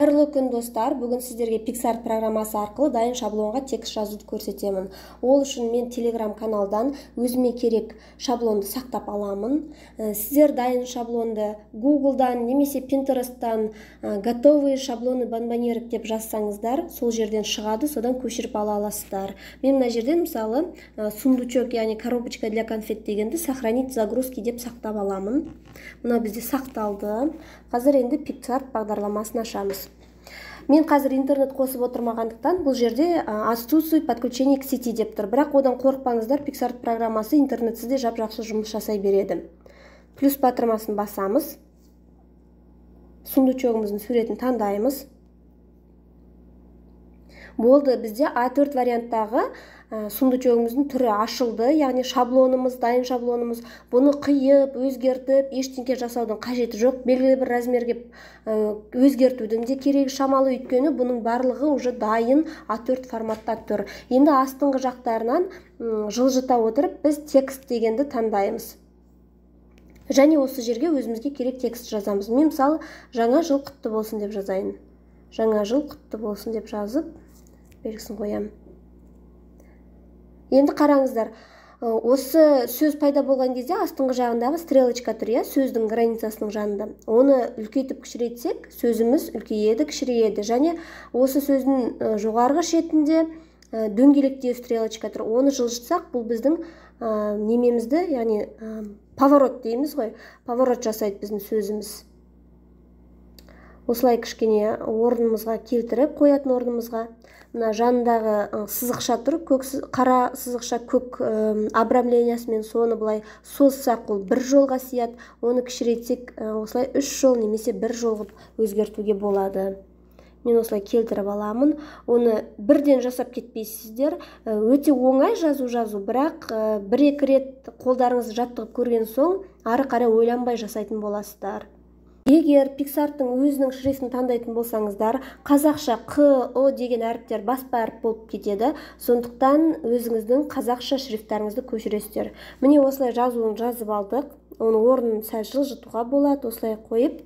Қайырлы күн достар, бүгін сіздерге PicsArt программасы арқылы дайын шаблонға текст жазуды көрсетемін. Ол үшін мен Telegram каналдан өзіме керек шаблонды сақтап аламын. Сіздер дайын шаблонды Google'дан немесе Pinterest'тан готовый шаблоны бомбонерок деп жазсаңыздар, сол жерден шығады, содан көшіріп ала аласыздар. Мен мына жерден мысалы сундучок, яғни коробочка для конфет дегенді сохранить загрузки деп сақтап аламын. Мына бізде сақталды. Қазір енді PicsArt бағдарламасын ашамыз. Мен қазір интернет қосып отырмағандықтан бұл жерде отсутствует подключение к сети деп тұр. Бірақ одан қорықпаңыздар, PicsArt программасы интернетсіз де жап-жақсы жұмыс жасай береді. Плюс батырмасын басамыз. Сундучогымыздың суретін таңдаймыз. Болды, бізде A4 варианттағы сундучогымыздың түрі ашылды, яғни шаблонымыз, дайын шаблонымыз. Бұны қиып, өзгертіп, ештеңке жасаудың қажеті жоқ. Белгілі бір размерге өзгертудің де керегі шамалы, өйткені бұның барлығы уже дайын A4 форматта тұр. Енді астыңғы жақтарынан жылжыта отырып, біз текст дегенді таңдаймыз. Және осы жерге өзімізге керек текст жазамыз. Мен мысалы жаңа жыл құтты болсын деп жазайын. Жаңа жыл құтты болсын деп жазып, белгісін қоямын. Енді қараңыздар, осы сөз пайда болған кезде астыңғы жағындағы стрелочка тұр, сөздің границасының жанында. Оны үлкейтіп кішірейтсек, сөзіміз үлкейеді, кішірейеді. Және осы сөздің жоғарғы шетінде дөңгелектеу стрелочка тұр. Оны жылжытсақ, бұл біздің немемізді, яғни поворот дейміз ғой, поворот жасайды біздің сөзіміз. Осылай кішкене орнымызға келтіріп қоятын орнымызға. Мына жанындағы сызықша тұр, қара сызықша көк обрамлениясымен соны былай созсақ, ол бір жолға сияды. Оны кішірейтсек, осылай 3 жол немесе 1 жол өзгертуге болады. Мен осылай келтіріп аламын. Оны бірден жасап кетпейсіздер. Өте оңай жазу, бірақ 1-2 рет қолдарыңызды жаттығып көрген соң, ары қарай ойланбай жасайтын боласыздар. Егер PicsArt'тың өзінің шрифтін таңдайтын болсаңыздар, қазақша Q, O деген әріптер баспа әріп болып кетеді. Сондықтан өзіңіздің қазақша шрифттарыңызды көшіресіздер. Міне осылай жазуын жазып алдық. Оны орнын сәл жылжытуға болады, осылай қойып.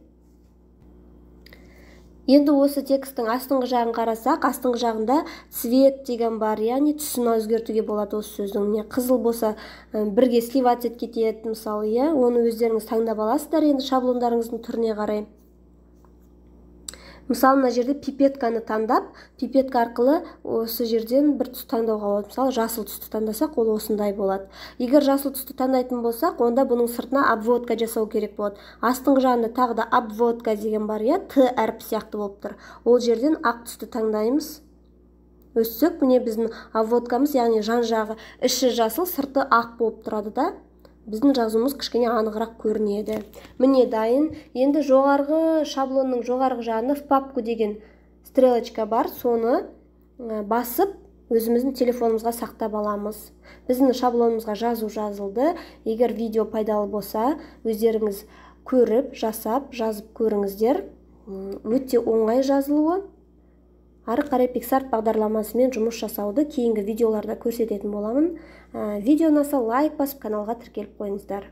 Енді осы тексттің астыңғы жағын қарасақ, астыңғы жағында цвет деген бар, яғни түсін өзгертуге болады осы сөздің. Қызыл болса бірге сливать кетеді, мысалы, оны өздеріңіз таңдап аласыздар енді шаблондарыңыздың түріне қарай. Мысалы, мына жерде пипетканы таңдап, пипетка арқылы осы жерден бір түс таңдауға болады. Мысалы, жасыл түсті таңдасақ, ол осындай болады. Егер жасыл түсті таңдайтын болсақ, онда бұның сыртына обводка жасау керек болады. Астыңғы жағында тағы да обводка деген бар, Т әріп сияқты болып тұр. Ол жерден ақ түсті таңдаймыз. Өссек, міне біздің обводкамыз, яғни жан жағы іші жасыл, сырты ақ болып тұрады да. Біздің жазуымыз кішкене анығырақ көрінеді. Міне дайын. Енді жоғарғы шаблонның жоғарғы жағында в папку деген стрелочка бар. Соны басып, өзіміздің телефонымызға сақтап аламыз. Біздің шаблонымызға жазу жазылды. Егер видео пайдалы болса, өздеріңіз көріп, жасап, жазып көріңіздер. Өте оңай жазылуы. Ары қарай PicsArt бағдарламасымен жұмыс жасауды кейінгі видеоларда көрсететін боламын. Видео ұнаса лайк басып, каналға тіркеліп қойыңыздар.